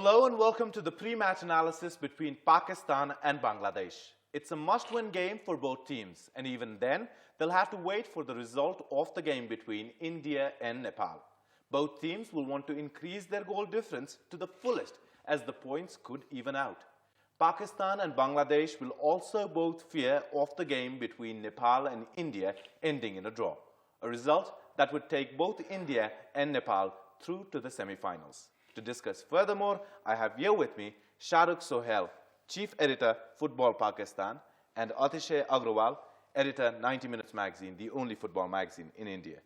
Hello and welcome to the pre-match analysis between Pakistan and Bangladesh. It's a must-win game for both teams, and even then, they'll have to wait for the result of the game between India and Nepal. Both teams will want to increase their goal difference to the fullest, as the points could even out. Pakistan and Bangladesh will also both fear of the game between Nepal and India ending in a draw, a result that would take both India and Nepal through to the semi-finals. To discuss furthermore, I have here with me Shahrukh Sohail, Chief Editor, Football Pakistan, and Atishay Agrawal, Editor, 90 Minutes Magazine, the only football magazine in India.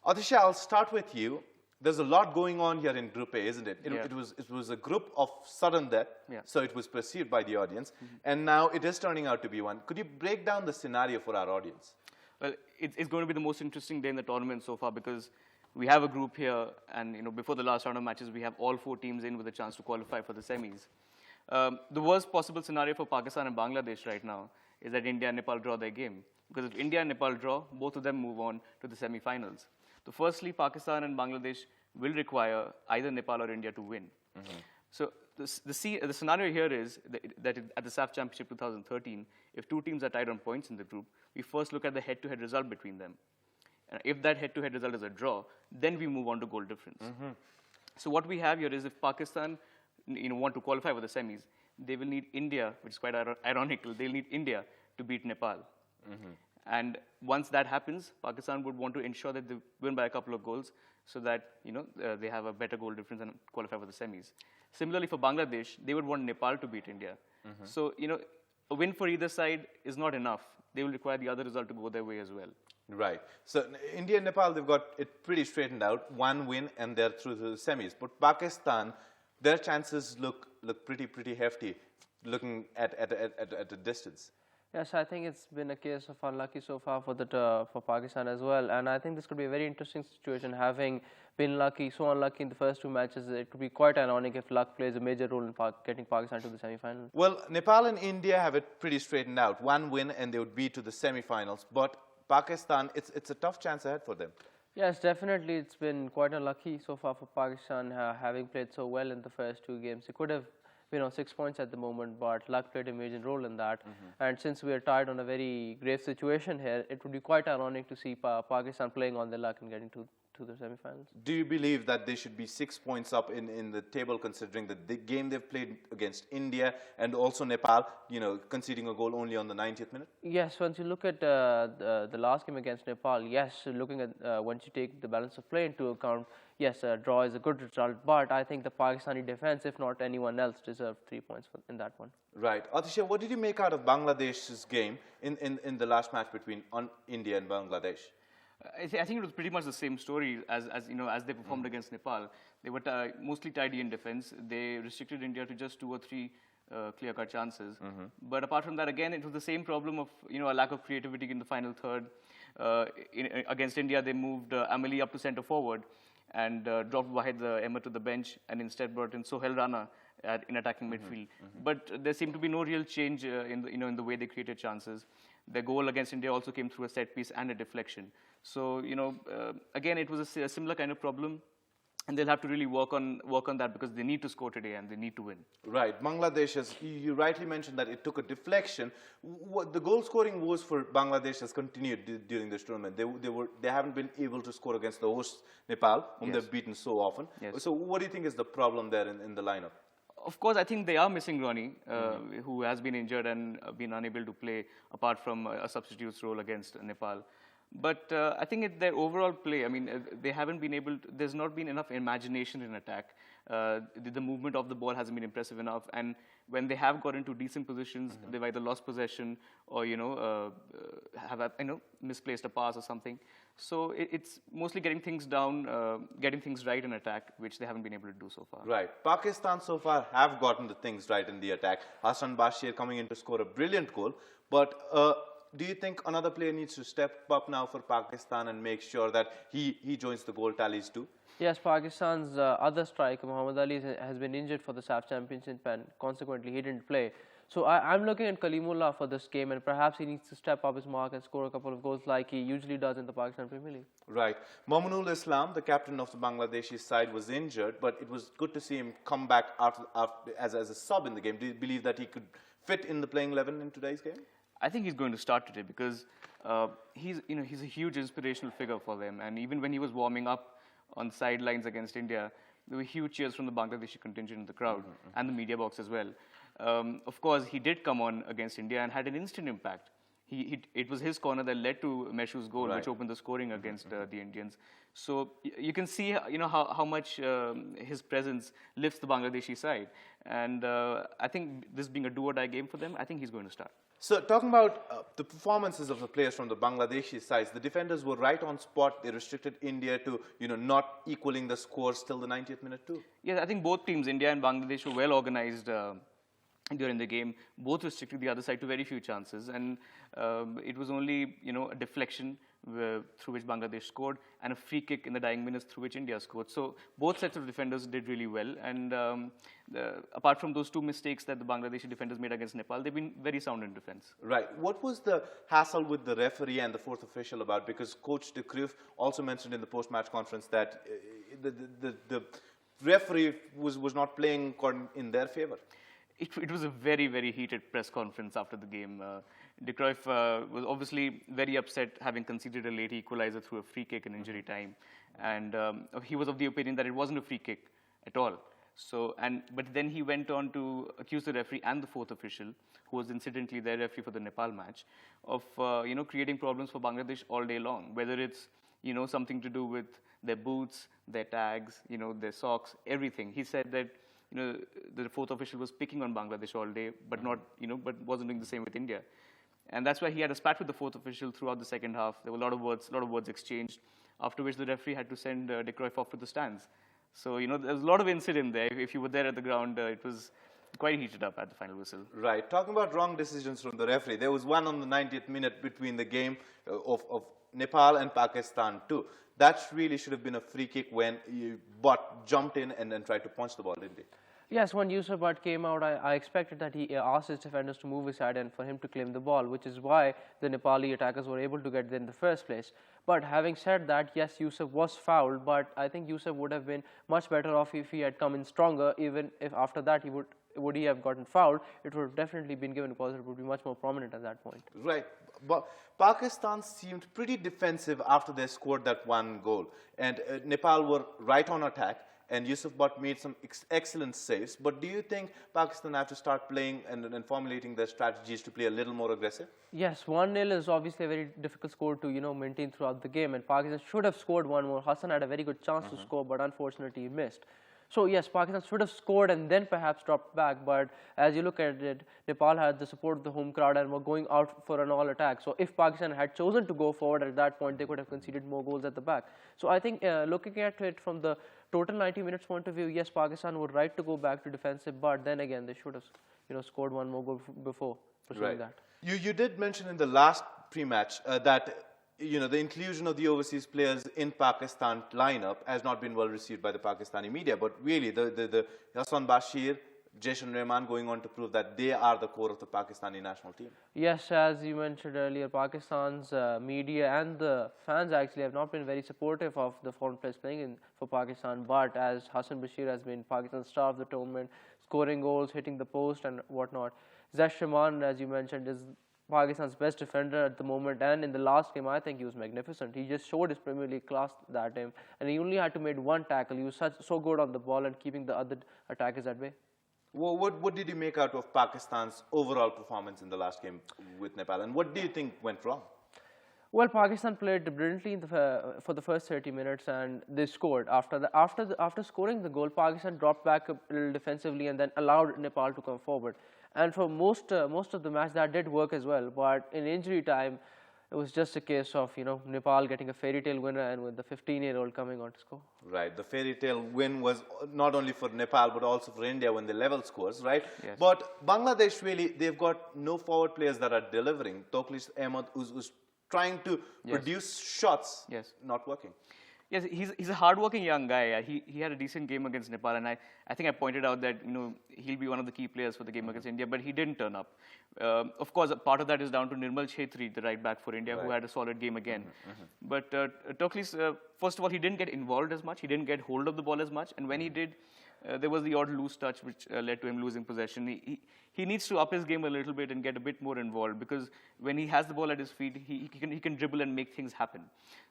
Atishay, I'll start with you. There's a lot going on here in Group A, isn't it? It was a group of sudden death, so it was perceived by the audience, and now it is turning out to be one. Could you break down the scenario for our audience? Well, it's going to be the most interesting day in the tournament so far because we have a group here, and before the last round of matches, we have all 4 teams in with a chance to qualify for the semis. The worst possible scenario for Pakistan and Bangladesh right now is that India and Nepal draw their game. Because if India and Nepal draw, both of them move on to the semi-finals. So firstly, Pakistan and Bangladesh will require either Nepal or India to win. So the scenario here is that at the SAFF Championship 2013, if 2 teams are tied on points in the group, we first look at the head-to-head result between them. And if that head-to-head result is a draw, then we move on to goal difference. So what we have here is if Pakistan want to qualify for the semis, they will need India, which is quite ironical, they'll need India to beat Nepal. And once that happens, Pakistan would want to ensure that they win by a couple of goals so that they have a better goal difference and qualify for the semis. Similarly for Bangladesh, they would want Nepal to beat India. So a win for either side is not enough. They will require the other result to go their way as well. Right. So India and Nepal, they've got it pretty straightened out. 1 win and they're through to the semis. But Pakistan, their chances look pretty hefty, looking at a distance. Yes, I think it's been a case of unlucky so far for Pakistan as well, and I think this could be a very interesting situation. Having been so unlucky in the first 2 matches, it could be quite ironic if luck plays a major role in getting Pakistan to the semi-final. Well, Nepal and India have it pretty straightened out. 1 win and they would be to the semi-finals. But Pakistan, it's a tough chance ahead for them. Yes, definitely. It's been quite unlucky so far for Pakistan, having played so well in the first 2 games. It could have 6 points at the moment, but luck played a major role in that. And since we are tied on a very grave situation here, it would be quite ironic to see Pakistan playing on their luck and getting to the semi-finals. Do you believe that they should be 6 points up in the table, considering that the game they've played against India and also Nepal, conceding a goal only on the 90th minute? Yes, once you look at the last game against Nepal, yes, looking at once you take the balance of play into account, yes, a draw is a good result, but I think the Pakistani defense, if not anyone else, deserved 3 points in that one. Right. Atishay, what did you make out of Bangladesh's game in the last match between India and Bangladesh? I think it was pretty much the same story as they performed against Nepal. They were mostly tidy in defense. They restricted India to just 2 or 3 clear-cut chances. But apart from that, again, it was the same problem of a lack of creativity in the final third. Against India, they moved Amali up to centre forward and dropped Wahid Ahmed to the bench, and instead brought in Sohail Rana in attacking midfield. But there seemed to be no real change in the way they created chances. Their goal against India also came through a set piece and a deflection. So again, it was a similar kind of problem, and they'll have to really work on that because they need to score today and they need to win. Right. Bangladesh, as you rightly mentioned, that it took a deflection. What the goal scoring woes for Bangladesh has continued during this tournament. They haven't been able to score against the host Nepal, whom they've beaten so often. So what do you think is the problem there in the lineup? Of course, I think they are missing Ronnie, who has been injured and been unable to play apart from a substitute's role against Nepal. But I think their overall play, I mean, they haven't been able to, there's not been enough imagination in attack. The movement of the ball hasn't been impressive enough. And when they have got into decent positions, they've either lost possession or, have misplaced a pass or something. So it's mostly getting things down, getting things right in attack, which they haven't been able to do so far. Right. Pakistan so far have gotten the things right in the attack. Hassan Bashir coming in to score a brilliant goal. But do you think another player needs to step up now for Pakistan and make sure that he joins the goal tallies too? Yes, Pakistan's other striker, Muhammad Ali, has been injured for the SAFF Championship, and consequently he didn't play. So I'm looking at Kalimullah for this game, and perhaps he needs to step up his mark and score a couple of goals like he usually does in the Pakistan Premier League. Right. Mominul Islam, the captain of the Bangladeshi side, was injured, but it was good to see him come back as a sub in the game. Do you believe that he could fit in the playing 11 in today's game? I think he's going to start today because he's a huge inspirational figure for them. And even when he was warming up on sidelines against India, there were huge cheers from the Bangladeshi contingent in the crowd and the media box as well. Of course, he did come on against India and had an instant impact. It was his corner that led to Meshu's goal, which opened the scoring against the Indians. So you can see, how much his presence lifts the Bangladeshi side. And I think this being a do-or-die game for them, I think he's going to start. So talking about the performances of the players from the Bangladeshi sides, the defenders were right on spot. They restricted India to, not equaling the scores till the 90th minute too. Yeah, I think both teams, India and Bangladesh, were well organized during the game. Both restricted the other side to very few chances, and it was only a deflection through which Bangladesh scored and a free kick in the dying minutes through which India scored. So both sets of defenders did really well, and apart from those two mistakes that the Bangladeshi defenders made against Nepal, they've been very sound in defense. Right. What was the hassle with the referee and the fourth official about? Because Coach de Cruyff also mentioned in the post-match conference that the referee was not playing in their favor. It was a very, very heated press conference after the game. De Cruyff was obviously very upset having conceded a late equalizer through a free kick in injury time. And he was of the opinion that it wasn't a free kick at all. But then he went on to accuse the referee and the fourth official, who was incidentally their referee for the Nepal match, of creating problems for Bangladesh all day long, whether it's something to do with their boots, their tags, their socks, everything. He said that the fourth official was picking on Bangladesh all day, but not, but wasn't doing the same with India. And that's why he had a spat with the fourth official throughout the second half. There were a lot of words exchanged, after which the referee had to send de Cruyff off to the stands. So, there was a lot of incident there. If you were there at the ground, it was quite heated up at the final whistle. Right. Talking about wrong decisions from the referee, there was one on the 90th minute between the game of Nepal and Pakistan too. That really should have been a free kick when Butt jumped in and then tried to punch the ball, didn't he? Yes, when Yusuf Butt came out, I expected that he asked his defenders to move aside and for him to claim the ball, which is why the Nepali attackers were able to get there in the first place. But having said that, yes, Yusuf was fouled, but I think Yusuf would have been much better off if he had come in stronger. Even if after that would he have gotten fouled, it would have definitely been given because it would be much more prominent at that point. Right. But Pakistan seemed pretty defensive after they scored that one goal. And Nepal were right on attack. And Yusuf Butt made some excellent saves. But do you think Pakistan have to start playing and formulating their strategies to play a little more aggressive? Yes, 1-0 is obviously a very difficult score to maintain throughout the game, and Pakistan should have scored one more. Hassan had a very good chance to score, but unfortunately he missed. So yes, Pakistan should have scored and then perhaps dropped back, but as you look at it, Nepal had the support of the home crowd and were going out for an all attack. So if Pakistan had chosen to go forward at that point, they could have conceded more goals at the back. So I think looking at it from the total 90 minutes point of view, yes, Pakistan would right to go back to defensive, but then again, they should have scored one more goal before pursuing that. You did mention in the last pre-match that the inclusion of the overseas players in Pakistan lineup has not been well received by the Pakistani media, but really the Hassan Bashir, Jason Rahman going on to prove that they are the core of the Pakistani national team. Yes, as you mentioned earlier, Pakistan's media and the fans actually have not been very supportive of the foreign players playing for Pakistan, but as Hassan Bashir has been Pakistan's star of the tournament, scoring goals, hitting the post and whatnot. Zash Rahman, as you mentioned, is Pakistan's best defender at the moment, and in the last game, I think he was magnificent. He just showed his Premier League class that time, and he only had to make one tackle. He was so good on the ball and keeping the other attackers at bay. Well, what did you make out of Pakistan's overall performance in the last game with Nepal, and what do you think went wrong? Well, Pakistan played brilliantly for the first 30 minutes, and they scored. After scoring the goal, Pakistan dropped back a little defensively and then allowed Nepal to come forward. And for most of the match, that did work as well. But in injury time, it was just a case of Nepal getting a fairy tale winner and with the 15-year-old coming on to score. Right, the fairy tale win was not only for Nepal but also for India when they level scores, right? Yes. But Bangladesh really, they've got no forward players that are delivering. Toklis Ahmed, who's trying to produce shots, not working. Yes, he's a hardworking young guy. He had a decent game against Nepal, and I think I pointed out that he'll be one of the key players for the game against India, but he didn't turn up. Of course, a part of that is down to Nirmal Chhetri, the right back for India, who had a solid game again. But Turkey's, first of all, he didn't get involved as much. He didn't get hold of the ball as much, and when he did, there was the odd loose touch which led to him losing possession. He needs to up his game a little bit and get a bit more involved, because when he has the ball at his feet, he can dribble and make things happen.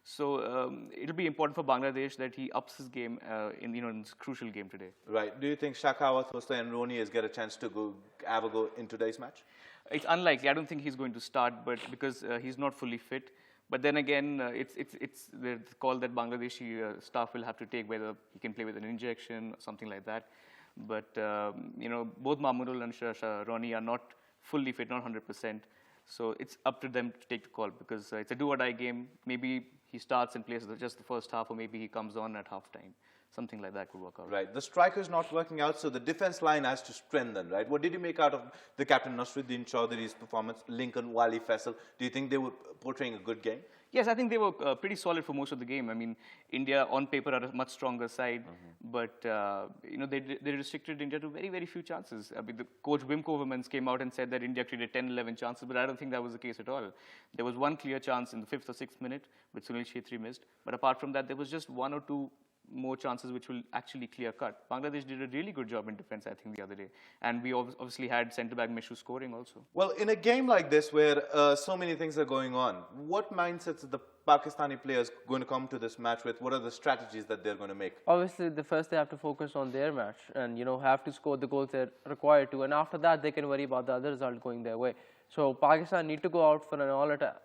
So it'll be important for Bangladesh that he ups his game in this crucial game today. Right. Do you think Shakawat, Hosta and Roni has got a chance to have a go in today's match? It's unlikely. I don't think he's going to start, but because he's not fully fit. But then again, it's the call that Bangladeshi staff will have to take, whether he can play with an injection or something like that. But both Mahmudul and Roni are not fully fit, not 100%. So it's up to them to take the call, because it's a do-or-die game. Maybe he starts and plays just the first half, or maybe he comes on at halftime. Something like that could work out. Right. The striker's not working out, so the defense line has to strengthen, right? What did you make out of the captain Nasruddin Chowdhury's performance, Lincoln, Wali, Faisal? Do you think they were portraying a good game? Yes, I think they were pretty solid for most of the game. I mean, India on paper are a much stronger side, but they restricted India to very, very few chances. I mean, the coach Wim Kovermans came out and said that India created 10, 11 chances, but I don't think that was the case at all. There was one clear chance in the 5th or 6th minute, which Sunil Chhetri missed. But apart from that, there was just 1 or 2 more chances which will actually clear cut. Bangladesh did a really good job in defense, I think, the other day. And we obviously had centre-back Meshu scoring also. Well, in a game like this where so many things are going on, what mindsets are the Pakistani players going to come to this match with? What are the strategies that they're going to make? Obviously, the first they have to focus on their match and, have to score the goals they're required to. And after that, they can worry about the other result going their way. So Pakistan need to go out for an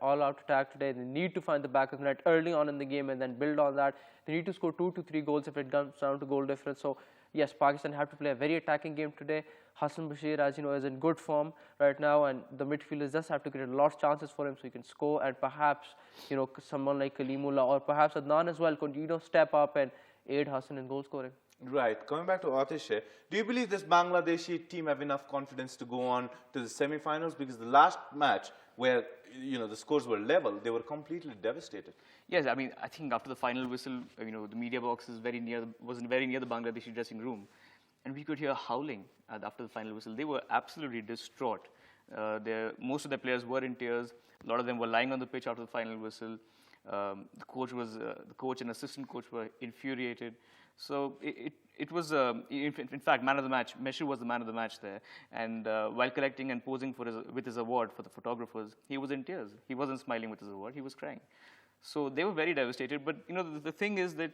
all-out attack today. They need to find the back of the net early on in the game and then build on that. They need to score 2 to 3 goals if it comes down to goal difference. So yes, Pakistan have to play a very attacking game today. Hassan Bashir, as you know, is in good form right now, and the midfielders just have to create a lot of chances for him so he can score. And perhaps someone like Kalimullah or perhaps Adnan as well could step up and aid Hassan in goal scoring. Right. Coming back to Atish, do you believe this Bangladeshi team have enough confidence to go on to the semi-finals? Because the last match where the scores were level, they were completely devastated. Yes, I mean, I think after the final whistle, the media box is wasn't very near the Bangladeshi dressing room, and we could hear howling after the final whistle. They were absolutely distraught. Most of the players were in tears. A lot of them were lying on the pitch after the final whistle. The coach and assistant coach were infuriated. So it was, in fact, man of the match. Meshu was the man of the match there. And while collecting and posing with his award for the photographers, he was in tears. He wasn't smiling with his award. He was crying. So they were very devastated. But the thing is that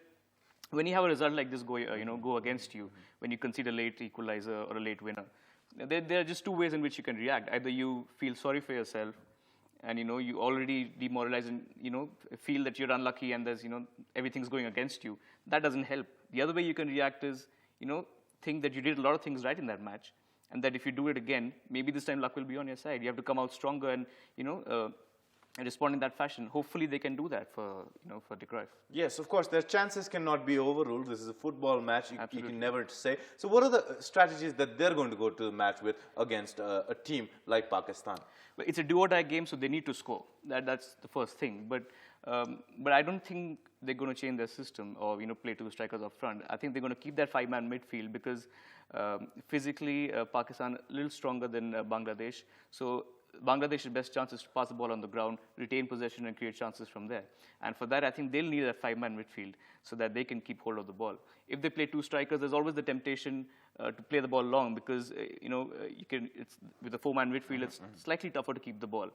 when you have a result like this go against you, when you concede a late equalizer or a late winner, there are just 2 ways in which you can react. Either you feel sorry for yourself, and you already demoralized and feel that you're unlucky and there's everything's going against you. That doesn't help. The other way you can react is think that you did a lot of things right in that match, and that if you do it again, maybe this time luck will be on your side. You have to come out stronger and respond in that fashion. Hopefully they can do that for De Cruyff. Yes, of course, their chances cannot be overruled. This is a football match. You can never say. So what are the strategies that they're going to go to the match with against a team like Pakistan? Well, it's a do-or-die game, so they need to score. That's the first thing. But I don't think they're going to change their system or play 2 strikers up front. I think they're going to keep that 5-man midfield because physically Pakistan a little stronger than Bangladesh. So Bangladesh's best chance is to pass the ball on the ground, retain possession, and create chances from there. And for that, I think they'll need a 5-man midfield so that they can keep hold of the ball. If they play 2 strikers, there's always the temptation to play the ball long because with a 4-man midfield, it's slightly tougher to keep the ball.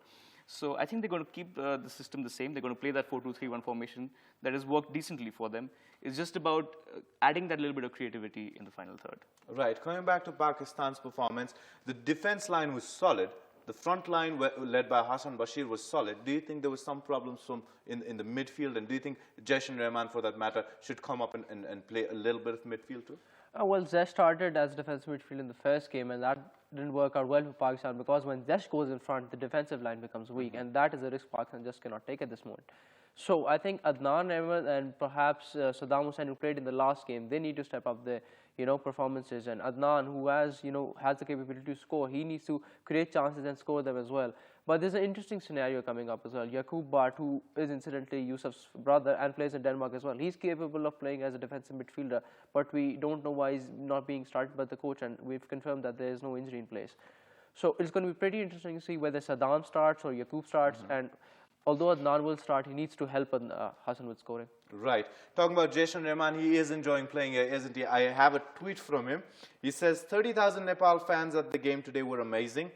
So I think they're going to keep the system the same. They're going to play that 4-2-3-1 formation that has worked decently for them. It's just about adding that little bit of creativity in the final third. Right. Coming back to Pakistan's performance, the defense line was solid. The front line, led by Hassan Bashir, was solid. Do you think there were some problems in the midfield? And do you think Jaishan Rahman, for that matter, should come up and play a little bit of midfield too? Well, Zesh started as defensive midfield in the first game, and that didn't work out well for Pakistan because when Zesh goes in front, the defensive line becomes weak, and that is a risk Pakistan just cannot take at this moment. So I think Adnan Ahmed and perhaps Saddam Hussein, who played in the last game, they need to step up their performances. And Adnan, who has the capability to score, he needs to create chances and score them as well. But there's an interesting scenario coming up as well. Yaqub Bart, who is incidentally Yusuf's brother and plays in Denmark as well, he's capable of playing as a defensive midfielder, but we don't know why he's not being started by the coach, and we've confirmed that there is no injury in place. So it's going to be pretty interesting to see whether Saddam starts or Yaqub starts, and although Adnan will start, he needs to help Hassan with scoring. Right. Talking about Jason Rahman, he is enjoying playing here, isn't he? I have a tweet from him. He says, 30,000 Nepal fans at the game today were amazing,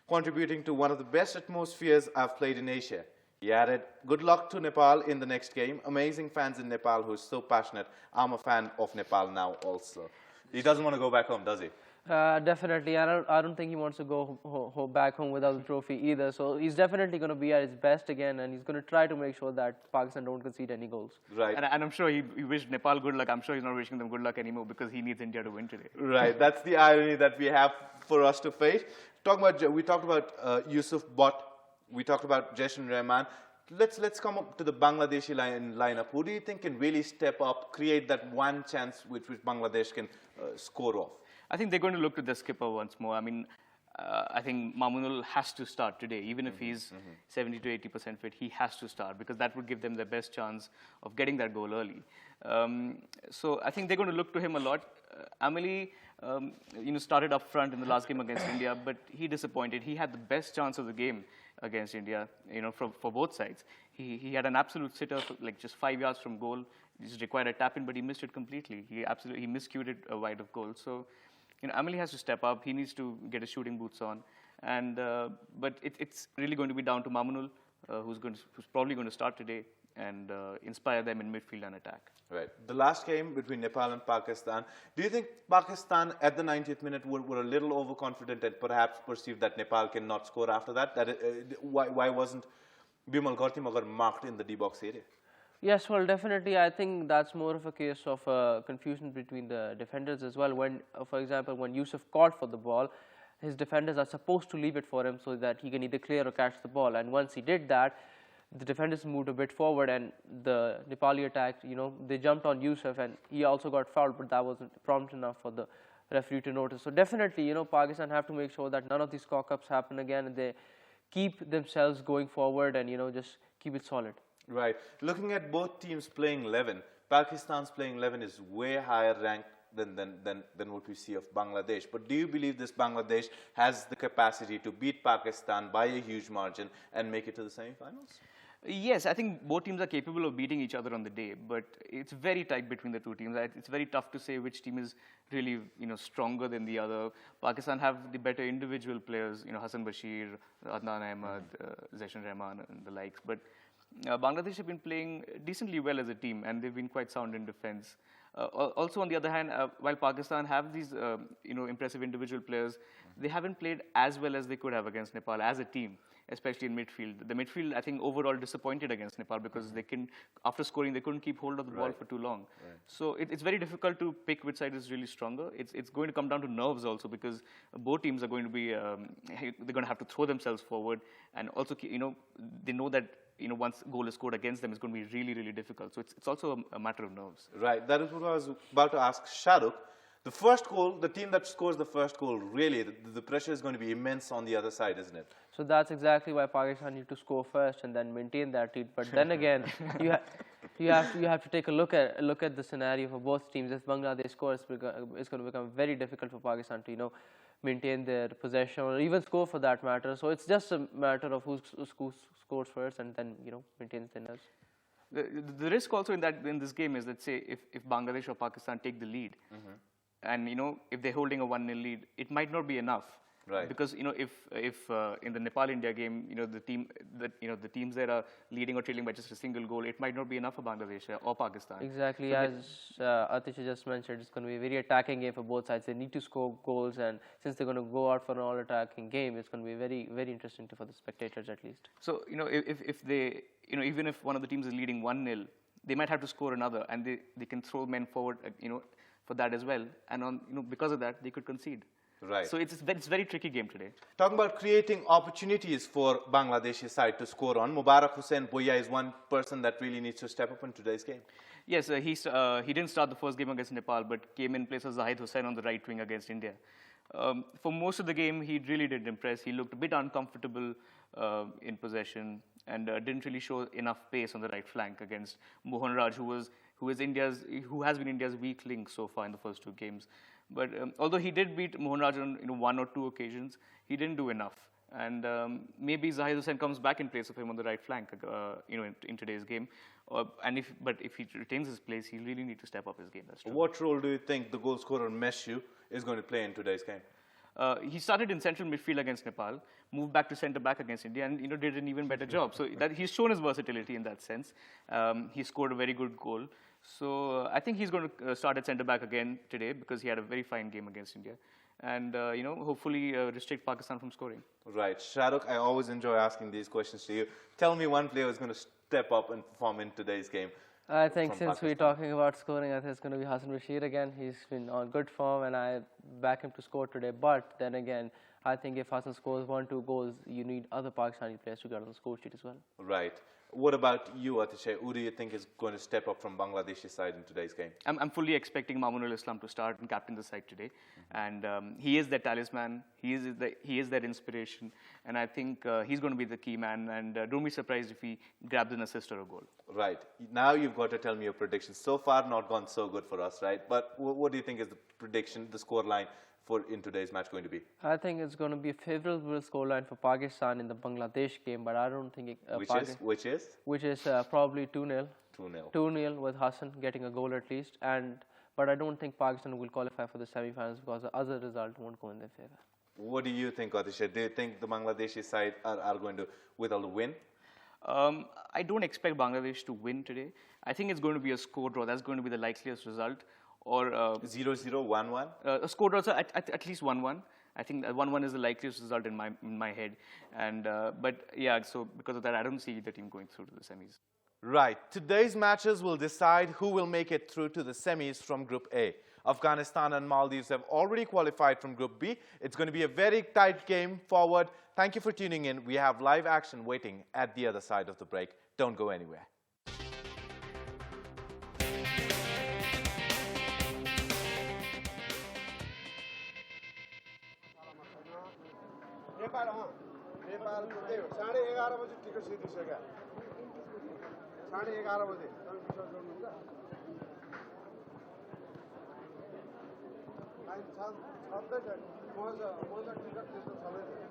contributing to one of the best atmospheres I've played in Asia. He added, good luck to Nepal in the next game. Amazing fans in Nepal who are so passionate. I'm a fan of Nepal now also. He doesn't want to go back home, does he? Definitely. I don't think he wants to go back home without the trophy either. So he's definitely going to be at his best again, and he's going to try to make sure that Pakistan don't concede any goals. Right. And I'm sure he wished Nepal good luck. I'm sure he's not wishing them good luck anymore because he needs India to win today. Right. That's the irony that we have for us to face. We talked about Yusuf Bhatt. We talked about Jason Rahman. Let's come up to the Bangladeshi lineup. Who do you think can really step up, create that one chance which Bangladesh can score off? I think they're going to look to the skipper once more. I mean, I think Mamunul has to start today. Even if he's 70 to 80% fit, he has to start because that would give them the best chance of getting that goal early. So I think they're going to look to him a lot. Amali, started up front in the last game against India, but he disappointed. He had the best chance of the game against India, for both sides. He had an absolute sitter, like just 5 yards from goal. He just required a tap in, but he missed it completely. He miscued it wide of goal. So, Amali has to step up. He needs to get his shooting boots on, but it's really going to be down to Mamunul, who's probably going to start today and inspire them in midfield and attack. Right. The last game between Nepal and Pakistan, do you think Pakistan at the 90th minute were a little overconfident and perhaps perceived that Nepal cannot score after that? Why wasn't Bimal Ghaurtimagar marked in the D-box area? Yes, well, definitely. I think that's more of a case of confusion between the defenders as well. When, for example, when Yusuf called for the ball, his defenders are supposed to leave it for him so that he can either clear or catch the ball. And once he did that, the defenders moved a bit forward, and the Nepali attack, they jumped on Yusuf, and he also got fouled, but that wasn't prompt enough for the referee to notice. So definitely, Pakistan have to make sure that none of these cock-ups happen again, and they keep themselves going forward and, just keep it solid. Right. Looking at both teams playing 11, Pakistan's playing 11 is way higher ranked than what we see of Bangladesh. But do you believe this Bangladesh has the capacity to beat Pakistan by a huge margin and make it to the semi-finals? Yes, I think both teams are capable of beating each other on the day, but it's very tight between the two teams. It's very tough to say which team is really, stronger than the other. Pakistan have the better individual players, Hassan Bashir, Adnan Ahmed, Jason Rahman and the likes. But Bangladesh have been playing decently well as a team, and they've been quite sound in defense. Also, on the other hand, while Pakistan have these, impressive individual players, they haven't played as well as they could have against Nepal as a team, especially in midfield. The midfield, I think, overall disappointed against Nepal because after scoring, they couldn't keep hold of the ball for too long. Right. So it's very difficult to pick which side is really stronger. It's going to come down to nerves also because both teams are going to be, they're going to have to throw themselves forward, and also, they know that once goal is scored against them, it's going to be really, really difficult. So it's also a matter of nerves. Right. That is what I was about to ask Shahrukh. The first goal, the team that scores the first goal, really, the pressure is going to be immense on the other side, isn't it? So that's exactly why Pakistan need to score first and then maintain that lead. But then again, you have to take a look at the scenario for both teams. If Bangladesh scores, it's going to become very difficult for Pakistan to maintain their possession or even score for that matter. So it's just a matter of who scores first and then maintains the nerves. The risk also in this game is that, say, if Bangladesh or Pakistan take the lead, and if they're holding a 1-0 lead, it might not be enough. Right. Because if in the Nepal-India game, the teams that are leading or trailing by just a single goal, it might not be enough for Bangladesh or Pakistan. Exactly, so as Atish just mentioned, it's going to be a very attacking game for both sides. They need to score goals, and since they're going to go out for an all-attacking game, it's going to be very, very interesting for the spectators at least. So if they even if one of the teams is leading 1-0, they might have to score another, and they can throw men forward, for that as well, and because of that they could concede. Right. So it's a very tricky game today. Talking about creating opportunities for Bangladeshi side to score on, Mubarak Hussain Boya is one person that really needs to step up in today's game. Yes, he didn't start the first game against Nepal, but came in place of Zahid Hussain on the right wing against India. For most of the game, he really did impress. He looked a bit uncomfortable in possession and didn't really show enough pace on the right flank against Mohan Raj, who has been India's weak link so far in the first two games. But although he did beat Mohan Raj on one or two occasions, he didn't do enough. And maybe Zahid Hussain comes back in place of him on the right flank, in today's game. But if he retains his place, he really need to step up his game. That's true. What role do you think the goal scorer Meshu is going to play in today's game? He started in central midfield against Nepal, moved back to centre back against India, and did an even better job. So he's shown his versatility in that sense. He scored a very good goal. So I think he's going to start at centre back again today because he had a very fine game against India, and hopefully restrict Pakistan from scoring. Right, Shahrukh, I always enjoy asking these questions to you. Tell me one player who's going to step up and perform in today's game. I think since Pakistan. we're talking about scoring, I think it's going to be Hassan Bashir again. He's been on good form, and I back him to score today. But then again, I think if Hassan scores 1-2 goals, you need other Pakistani players to get on the score sheet as well. Right. What about you, Atishay? Who do you think is going to step up from Bangladeshi side in today's game? I'm fully expecting Mamunul Islam to start and captain the side today, and he is their talisman. He is their inspiration, and I think he's going to be the key man. And don't be surprised if he grabs an assist or a goal. Right. Now you've got to tell me your predictions. So far, not gone so good for us, right? But what do you think is the prediction, the score line in today's match going to be? I think it's going to be a favourable scoreline for Pakistan in the Bangladesh game, but I don't think Which is probably 2-0. 2-0. 2-0 with Hassan getting a goal at least, but I don't think Pakistan will qualify for the semi-finals because the other result won't go in their favour. What do you think, Atishay? Do you think the Bangladeshi side are going to withhold the win? I don't expect Bangladesh to win today. I think it's going to be a score draw. That's going to be the likeliest result. Or 0-0, 1-1? A score draw, so at least 1-1. I think 1-1 is the likeliest result in my head. And but yeah, so because of that, I don't see the team going through to the semis. Right. Today's matches will decide who will make it through to the semis from Group A. Afghanistan and Maldives have already qualified from Group B. It's going to be a very tight game forward. Thank you for tuning in. We have live action waiting at the other side of the break. Don't go anywhere. Nepal त्यही हो 11:30 बजे ticket सिद्धिसक्यो 11:30 बजे तपाईँ विश्वास गर्नुहुन्छ line छँदैछ म त टिकट त्यस्तो छँदैन त्यो